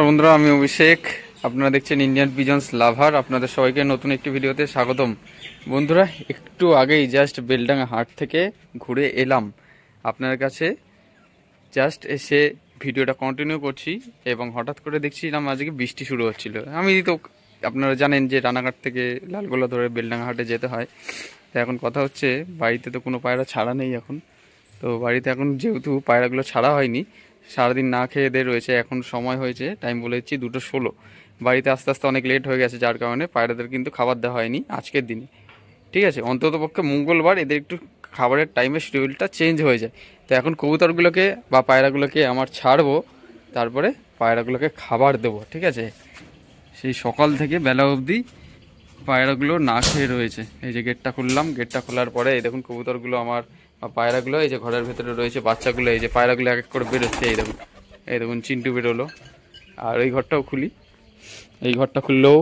বন্ধুরা, আমি অভিষেক, আপনারা দেখছেন ইন্ডিয়ান পিজন্স লাভার। আপনাদের সবাইকে নতুন একটি ভিডিওতে স্বাগতম। বন্ধুরা, একটু আগেই জাস্ট বেলডাঙ্গা হাট থেকে ঘুরে এলাম আপনার কাছে। জাস্ট এসে ভিডিওটা কন্টিনিউ করছি এবং হঠাৎ করে দেখছিলাম আজকে বৃষ্টি শুরু হচ্ছিল। আমি তো আপনারা জানেন যে রানাঘাট থেকে লালগোলা ধরে বেলডাঙ্গা হাটে যেতে হয়। তো এখন কথা হচ্ছে, বাড়িতে তো কোনো পায়রা ছাড়া নেই এখন। তো বাড়িতে এখন যেহেতু পায়রাগুলো ছাড়া হয়নি, সারাদিন না খেয়ে দিয়ে রয়েছে। এখন সময় হয়েছে, টাইম বলে দিচ্ছি 2:16। বাড়িতে আস্তে আস্তে অনেক লেট হয়ে গেছে, যার কারণে পায়রাদের কিন্তু খাবার দেওয়া হয়নি আজকের দিনে। ঠিক আছে, অন্তত পক্ষে মঙ্গলবার এদের একটু খাবারের টাইমের শিডিউলটা চেঞ্জ হয়ে যায়। তো এখন কবুতরগুলোকে বা পায়রাগুলোকে আমার ছাড়বো, তারপরে পায়রাগুলোকে খাবার দেবো। ঠিক আছে, সেই সকাল থেকে বেলা অবধি পায়রাগুলো না খেয়ে রয়েছে। এই যে গেটটা খুললাম, গেটটা খোলার পরে এই দেখুন কবুতরগুলো আমার পায়রাগুলো এই যে ঘরের ভেতরে রয়েছে, বাচ্চাগুলো এই যে পায়রাগুলো এক এক করে বেরোচ্ছে। এই দেখুন চিন্টু বেরোলো। আর এই ঘরটাও খুলি, এই ঘরটা খুললেও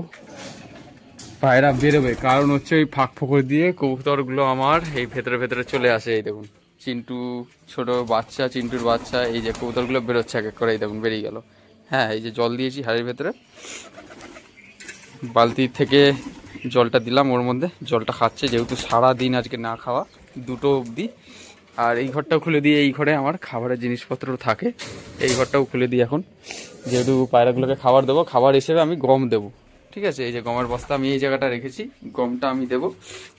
পায়রা বেরোবে, কারণ হচ্ছে ওই ফাঁক ফোকর দিয়ে কবুতরগুলো আমার এই ভেতরে ভেতরে চলে আসে। এই দেখুন চিন্টু, ছোট বাচ্চা, চিন্টুর বাচ্চা, এই যে কবুতরগুলো বেরোচ্ছে এক এক করে। এই দেখুন বেরিয়ে গেল। হ্যাঁ, এই যে জল দিয়েছি হাড়ির ভেতরে, বালতি থেকে জলটা দিলাম ওর মধ্যে, জলটা খাচ্ছে যেহেতু সারাদিন আজকে না খাওয়া 2টো অবধি। আর এই ঘরটাও খুলে দিয়ে, এই ঘরে আমার খাবারের জিনিসপত্র থাকে, এই ঘরটাও খুলে দিই এখন, যেহেতু পায়রাগুলোকে খাবার দেবো। খাবার হিসেবে আমি গম দেবো। ঠিক আছে, এই যে গমের বস্তা আমি এই জায়গাটা রেখেছি, গমটা আমি দেবো।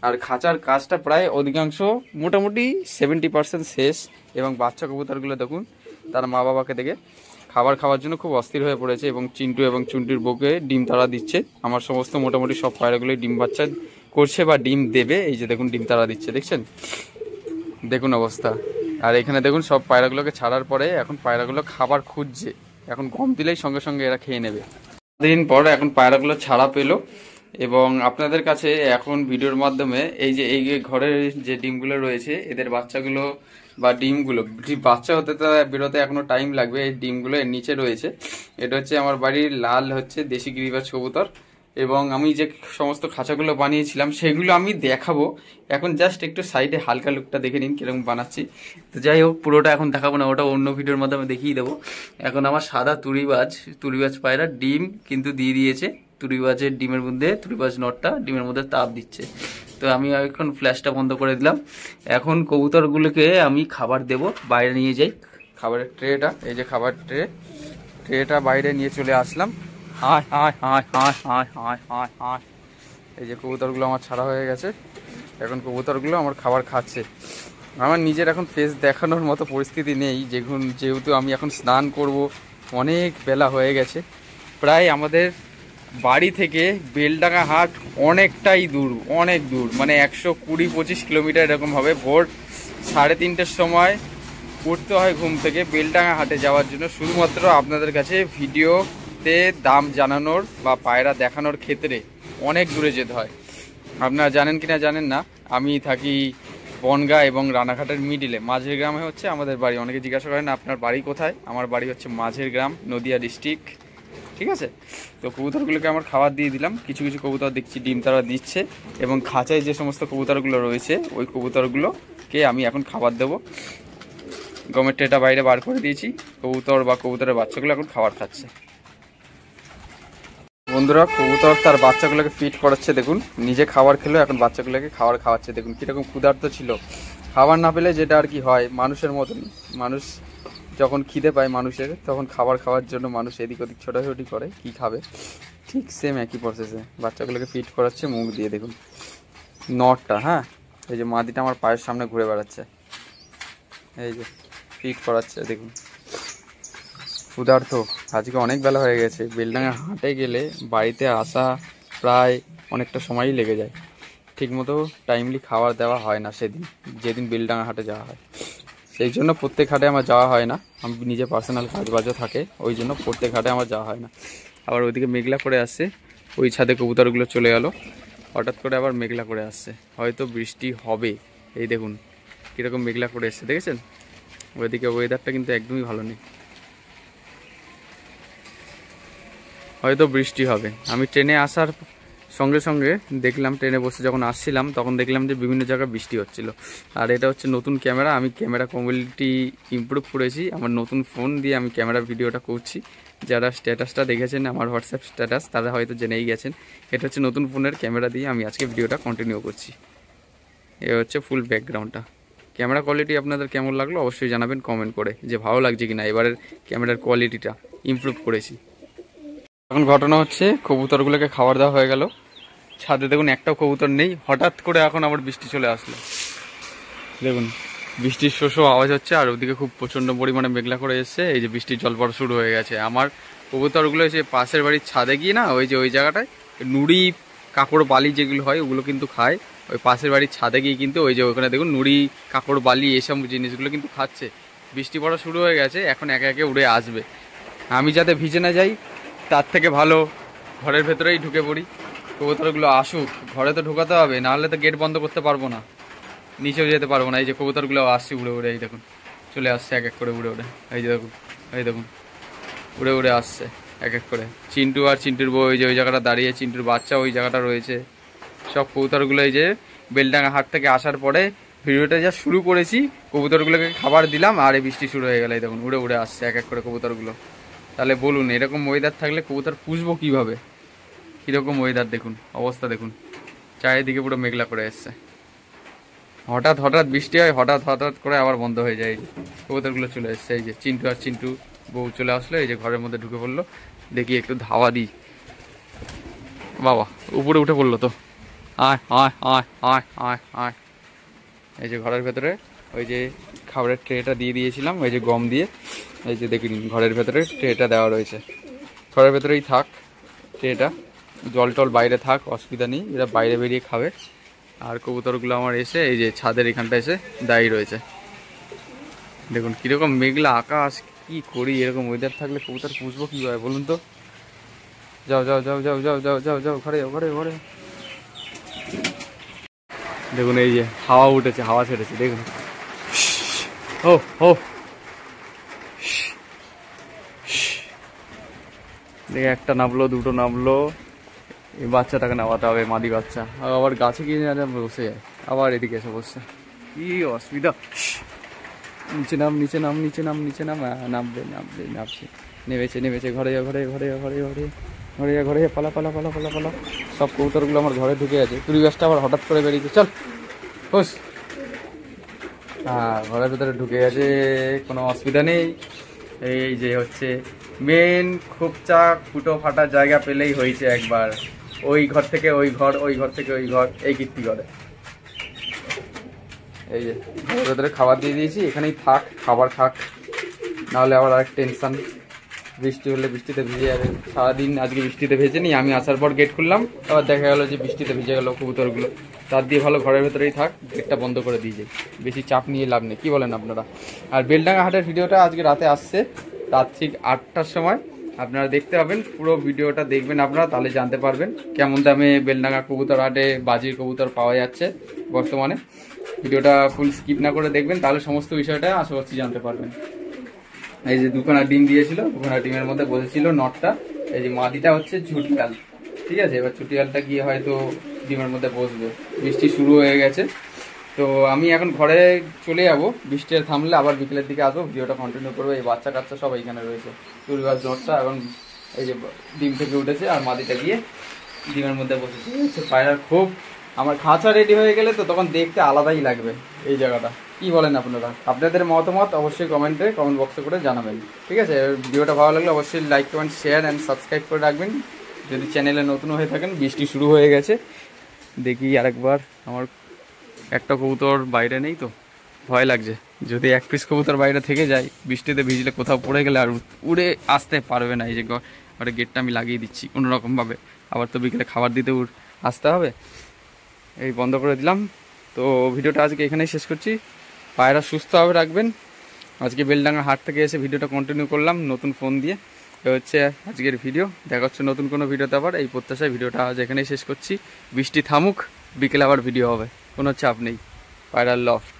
আর খাঁচার কাজটা প্রায় অধিকাংশ মোটামুটি 70% শেষ। এবং বাচ্চা কবুতরগুলো দেখুন, তার মা বাবাকে দেখে খাবার খাওয়ার জন্য খুব অস্থির হয়ে পড়েছে। এবং চিন্টু এবং চুন্টির বউকে ডিম তারা দিচ্ছে। আমার সমস্ত মোটামুটি সব পায়রাগুলোই ডিম বাচ্চা করছে বা ডিম দেবে। এই যে দেখুন ডিম তারা দিচ্ছে, দেখছেন, দেখুন অবস্থা। আর এখানে দেখুন সব পায়রাগুলোকে ছাড়ার পরে এখন পায়রাগুলো খাবার খুঁজছে। এখন গম দিলেই সঙ্গে সঙ্গে এরা খেয়ে নেবে। দিন পর এখন পায়রাগুলো ছাড়া পেলো। এবং আপনাদের কাছে এখন ভিডিওর মাধ্যমে এই যে এই ঘরের যে ডিমগুলো রয়েছে, এদের বাচ্চাগুলো বা ডিমগুলো, বাচ্চা হতে তো বেরোতে এখনো টাইম লাগবে। এই ডিমগুলো এর নিচে রয়েছে। এটা হচ্ছে আমার বাড়ির লাল হচ্ছে দেশি গিরিবাজ কবুতর। এবং আমি যে সমস্ত খাঁচাগুলো বানিয়েছিলাম সেগুলো আমি দেখাবো। এখন জাস্ট একটু সাইডে হালকা লুকটা দেখে নিন কিরকম বানাচ্ছি। তো যাই হোক, পুরোটা এখন দেখাবো না, ওটা অন্য ভিডিওর মাধ্যমে দেখিয়ে দেবো। এখন আমার সাদা তুরিবাজ পায়রা ডিম কিন্তু দিয়ে দিয়েছে। তুরিবাজের ডিমের মধ্যে, তুরিবাজ নটটা ডিমের মধ্যে তাপ দিচ্ছে। তো আমি এখন ফ্ল্যাশটা বন্ধ করে দিলাম। এখন কবুতরগুলোকে আমি খাবার দেব, বাইরে নিয়ে যাই। খাবারের ট্রেটা, এই যে খাবার ট্রেটা বাইরে নিয়ে চলে আসলাম। হায় হায় হায় হায় হায় হায় হায় হায়, এই যে কবুতরগুলো আমার ছাড়া হয়ে গেছে। এখন কবুতরগুলো আমার খাবার খাচ্ছে। আমার নিজের এখন ফেস দেখানোর মতো পরিস্থিতি নেই, যেহেতু আমি এখন স্নান করব। অনেক বেলা হয়ে গেছে। প্রায় আমাদের বাড়ি থেকে বেলডাঙ্গা হাট অনেকটাই দূর, অনেক দূর, মানে 120-25 কিলোমিটার এরকম হবে। ভোর 3:30টার সময় উঠতে হয় ঘুম থেকে বেলডাঙ্গা হাটে যাওয়ার জন্য, শুধুমাত্র আপনাদের কাছে ভিডিওতে দাম জানানোর বা পায়রা দেখানোর ক্ষেত্রে অনেক দূরে যেতে হয়। আপনারা জানেন কিনা জানেন না, আমি থাকি বনগাঁ এবং রানাঘাটের মিডিলে, মাঝের গ্রামে হচ্ছে আমাদের বাড়ি। অনেকে জিজ্ঞাসা করেন আপনার বাড়ি কোথায়, আমার বাড়ি হচ্ছে মাঝের গ্রাম, নদিয়া ডিস্ট্রিক্ট। ঠিক আছে, তো কবুতরগুলোকে আমার খাবার দিয়ে দিলাম। কিছু কিছু কবুতর দেখছি ডিম তারা দিচ্ছে। এবং খাঁচায় যে সমস্ত কবুতরগুলো রয়েছে ওই কবুতরগুলোকে আমি এখন খাবার দেবো। গমের ট্রেটা বাইরে বার করে দিয়েছি, কবুতর বা কবুতরের বাচ্চাগুলো এখন খাবার খাচ্ছে। বন্ধুরা, কবুতর তার বাচ্চাগুলোকে ফিট করাচ্ছে, দেখুন নিজে খাবার খেলো, এখন বাচ্চাগুলোকে খাবার খাওয়াচ্ছে। দেখুন কীরকম ক্ষুধার্ত ছিল। খাবার না পেলে যেটা আর কি হয়, মানুষের মতন, মানুষ যখন খিদে পায় মানুষের, তখন খাবার খাওয়ার জন্য মানুষ এদিক ওদিক ছোটাছুটি করে, কি খাবে, ঠিক সেম একই প্রসেসে বাচ্চাগুলোকে ফিট করাচ্ছে মুখ দিয়ে। দেখুন নটটা, হ্যাঁ, এই যে মাদিটা আমার পায়ের সামনে ঘুরে বেড়াচ্ছে, এই যে ফিট করাচ্ছে। দেখুন ক্ষুধার্ত, আজকে অনেক বেলা হয়ে গেছে। বেলডাঙ্গা হাটে গেলে বাড়িতে আসা প্রায় অনেকটা সময়ই লেগে যায়। ঠিকমতো টাইমলি খাবার দেওয়া হয় না সেদিন, যেদিন বেলডাঙ্গা হাটে যাওয়া হয়। সেই জন্য প্রত্যেক হাটে আমার যাওয়া হয় না, আমি নিজে পার্সোনাল কাজবাজও থাকে, ওই জন্য প্রত্যেক হাটে আমার যাওয়া হয় না। আবার ওইদিকে মেঘলা করে আসছে, ওই ছাদে কবুতরগুলো চলে গেল, হঠাৎ করে আবার মেঘলা করে আসছে, হয়তো বৃষ্টি হবে। এই দেখুন কীরকম মেঘলা করে এসছে, দেখেছেন? ওইদিকে ওয়েদারটা কিন্তু একদমই ভালো নেই, হয়তো বৃষ্টি হবে। আমি ট্রেনে আসার সঙ্গে সঙ্গে দেখলাম ট্রেনে বসে যখন আসছিলাম তখন দেখলাম যে বিভিন্ন জায়গায় বৃষ্টি হচ্ছিল। আর এটা হচ্ছে নতুন ক্যামেরা, আমি ক্যামেরা কোয়ালিটি ইমপ্রুভ করেছি, আমার নতুন ফোন দিয়ে আমি ক্যামেরা ভিডিওটা করছি। যারা স্ট্যাটাসটা দেখেছেন আমার হোয়াটসঅ্যাপ স্ট্যাটাস তারা হয়তো জেনেই গেছেন। এটা হচ্ছে নতুন ফোনের ক্যামেরা দিয়ে আমি আজকে ভিডিওটা কন্টিনিউ করছি। এ হচ্ছে ফুল ব্যাকগ্রাউন্ডটা। ক্যামেরা কোয়ালিটি আপনাদের কেমন লাগলো অবশ্যই জানাবেন কমেন্ট করে, যে ভালো লাগছে কিনা। এবারের ক্যামেরার কোয়ালিটিটা ইমপ্রুভ করেছি। এখন ঘটনা হচ্ছে কবুতরগুলোকে খাবার দেওয়া হয়ে গেল, ছাদে দেখুন একটাও কবুতর নেই। হঠাৎ করে এখন আবার বৃষ্টি চলে আসলো, দেখুন বৃষ্টির শোষ আওয়াজ হচ্ছে। আর ওদিকে খুব প্রচণ্ড পরিমাণে মেঘলা করে এসছে, এই যে বৃষ্টির জল পড়া শুরু হয়ে গেছে। আমার কবুতরগুলো এসে পাশের বাড়ির ছাদে গিয়ে না, ওই যে ওই জায়গাটায় নুড়ি কাঁকড় বালি যেগুলো হয় ওগুলো কিন্তু খায়। ওই পাশের বাড়ির ছাদে গিয়ে কিন্তু ওই যে ওখানে দেখুন নুড়ি কাঁকড় বালি এসব জিনিসগুলো কিন্তু খাচ্ছে। বৃষ্টি পড়া শুরু হয়ে গেছে, এখন একে একে উড়ে আসবে। আমি যাতে ভিজে না যাই তার থেকে ভালো ঘরের ভেতরেই ঢুকে পড়ি। কবুতরগুলো আসুক, ঘরে তো ঢুকাতে হবে, নাহলে তো গেট বন্ধ করতে পারবো না, নিচেও যেতে পারবো না। এই যে কবুতরগুলো আসছে উড়ে উড়ে, এই দেখুন চলে আসছে এক এক করে উড়ে উড়ে। এই যে দেখুন, এই দেখুন উড়ে উড়ে আসছে এক এক করে। চিন্টু আর চিন্টুর বউ ওই যে ওই জায়গাটা দাঁড়িয়ে, চিন্টুর বাচ্চা ওই জায়গাটা রয়েছে। সব কবুতরগুলো এই যে বেলডাঙ্গা হাট থেকে আসার পরে ভিডিওটা যা শুরু করেছি, কবুতরগুলোকে খাবার দিলাম আর এই বৃষ্টি শুরু হয়ে গেল। এই দেখুন উড়ে উড়ে আসছে এক এক করে কবুতরগুলো। তাহলে বলুন এরকম ওয়েদার থাকলে কবুতর পুষবো কীভাবে? কীরকম ওয়েদার দেখুন, অবস্থা দেখুন, চারিদিকে পুরো মেঘলা করে এসছে। হঠাৎ হঠাৎ বৃষ্টি হয়, হঠাৎ হঠাৎ করে আবার বন্ধ হয়ে যায়। কবুতরগুলো চলে এসছে, এই যে চিন্টু আর চিন্টু বউ চলে আসলো, এই যে ঘরের মধ্যে ঢুকে পড়লো। দেখি একটু ধাওয়া দিই। বাবা উপরে উঠে পড়লো তো, আয় আয় আয় আয় আয় আয়। এই যে ঘরের ভেতরে ওই যে খাবারের ট্রেটা দিয়ে দিয়েছিলাম, ওই যে গম দিয়ে। এই যে দেখুন ঘরের ভেতরে ট্রেটা দেওয়া রয়েছে, ঘরের ভেতরেই থাক ট্রেটা, জল টল বাইরে থাক, অসুবিধা নেই, এরা বাইরে বেরিয়ে খাবে। আর কবুতরগুলো আমার এসে এই যে ছাদের এখানটা এসে দাঁড়িয়ে রয়েছে। দেখুন কীরকম মেঘলা আকাশ, কি করি এরকম ওয়েদার থাকলে কবুতর পুষবো কীভাবে বলুন তো? যাও যাও যাও যাও যাও যাও যাও যাও ঘরে যাও, ঘরে ঘরে। দেখুন এই যে হাওয়া উঠেছে, হাওয়া ছেড়েছে দেখুন। ও ও দেখে একটা নামলো, দুটো নামলো। এই বাচ্চাটাকে নামাতে হবে, মাদি বাচ্চা। আবার গাছে গিয়ে বসে যায়, আবার এদিকে এসে বসছে, কি অসুবিধা। নিচে নাম, নিচে নাম, নিচে নাম, নিচে নাম। নামবে নামবে নামছে, নেমেছে নেমেছে। ঘরে যা, ঘরে ঘরে ঘরে ঘরে ঘরে যা, ঘরে যা, পালা পালা পালা পালা পালা। সব কবুতরগুলো আমার ঘরে ঢুকে আছে। তুরি গাছটা আবার হঠাৎ করে বেরিয়েছে, চল বস। হ্যাঁ ঘরের ভেতরে ঢুকে গেছে, কোনো অসুবিধা নেই। এই যে হচ্ছে মেন খুবচা ফুটো ফাটা জায়গা পেলেই হয়েছে একবার। ওই ঘর থেকে ওই ঘর, ওই ঘর থেকে ওই ঘর, এই কীর্তি করে। এই যে ঘরের ভেতরে খাবার দিয়ে দিয়েছি, এখানেই থাক, খাবার খাক, নাহলে আবার আরেক টেনশান। বৃষ্টি হলে বৃষ্টিতে ভিজে যাবে। সারাদিন আজকে বৃষ্টিতে ভেজে নিই, আমি আসার পর গেট খুললাম, আবার দেখা গেলো যে বৃষ্টিতে ভিজে গেলো কবুতরগুলো। তার দিয়ে ভালো ঘরের ভেতরেই থাক, গেটটা বন্ধ করে দিয়ে যাই, বেশি চাপ নিয়ে লাভ নেই। কী বলেন আপনারা? আর বেলডাঙ্গা হাটের ভিডিওটা আজকে রাতে আসছে, রাত ঠিক 8টার সময়। আপনারা দেখতে পাবেন, পুরো ভিডিওটা দেখবেন আপনারা, তাহলে জানতে পারবেন কেমন দামে বেলডাঙ্গা কবুতর হাটে বাজির কবুতর পাওয়া যাচ্ছে বর্তমানে। ভিডিওটা ফুল স্কিপ না করে দেখবেন, তাহলে সমস্ত বিষয়টা আশা করছি জানতে পারবেন। এই যে দুখানা ডিম দিয়েছিল, দুখানা ডিমের মধ্যে বসেছিল নটটা। এই যে মাদিটা হচ্ছে ছুটিয়াল, ঠিক আছে। এবার ছুটিয়ালটা গিয়ে হয়তো ডিমের মধ্যে বসবে। বৃষ্টি শুরু হয়ে গেছে, তো আমি এখন ঘরে চলে যাবো। বৃষ্টি থামলে আবার বিকেলের দিকে আসবো, ভিডিওটা কন্টিনিউ করবো। এই বাচ্চা কাচ্চা সব এইখানে রয়েছে। তুলগাছ নটটা এখন এই যে ডিম থেকে উঠেছে, আর মাদিটা গিয়ে ডিমের মধ্যে বসেছে। হচ্ছে পায়রার খুব, আমার খাঁচা রেডি হয়ে গেলে তো তখন দেখতে আলাদাই লাগবে এই জায়গাটা। কি বলেন আপনারা? আপনাদের মতামত অবশ্যই কমেন্ট বক্সে করে জানাবেন, ঠিক আছে। ভিডিওটা ভালো লাগলে অবশ্যই like, comment, share and subscribe করে রাখবেন। যদি চ্যানেলে নতুন হয়ে থাকেন, বৃষ্টি শুরু হয়ে গেছে, দেখি আরেকবার। আমার একটা কবুতর বাইরে নেই তো ভয় লাগছে, যদি এক পিস কবুতর বাইরে থেকে যায়, বৃষ্টিতে ভিজলে কোথাও পড়ে গেলে আর উড়ে আসতে পারবে না। এই যে ঘরে গেটটা আমি লাগিয়ে দিচ্ছি কোনোরকমভাবে, আবার তো বিকেলে খাবার দিতে আসতে হবে। এই বন্ধ করে দিলাম। তো ভিডিওটা আজকে এখানেই শেষ করছি। পায়রা সুস্থভাবে রাখবেন। আজকে বেলডাঙ্গা হাট থেকে এসে ভিডিওটা কন্টিনিউ করলাম নতুন ফোন দিয়ে। এ হচ্ছে আজকের ভিডিও, দেখা হচ্ছে নতুন কোনো ভিডিওতে আবার। এই প্রত্যাশায় ভিডিওটা আজ এখানেই শেষ করছি। বৃষ্টি থামুক, বিকেলে আবার ভিডিও হবে, কোনো চাপ নেই। পায়রার লফট।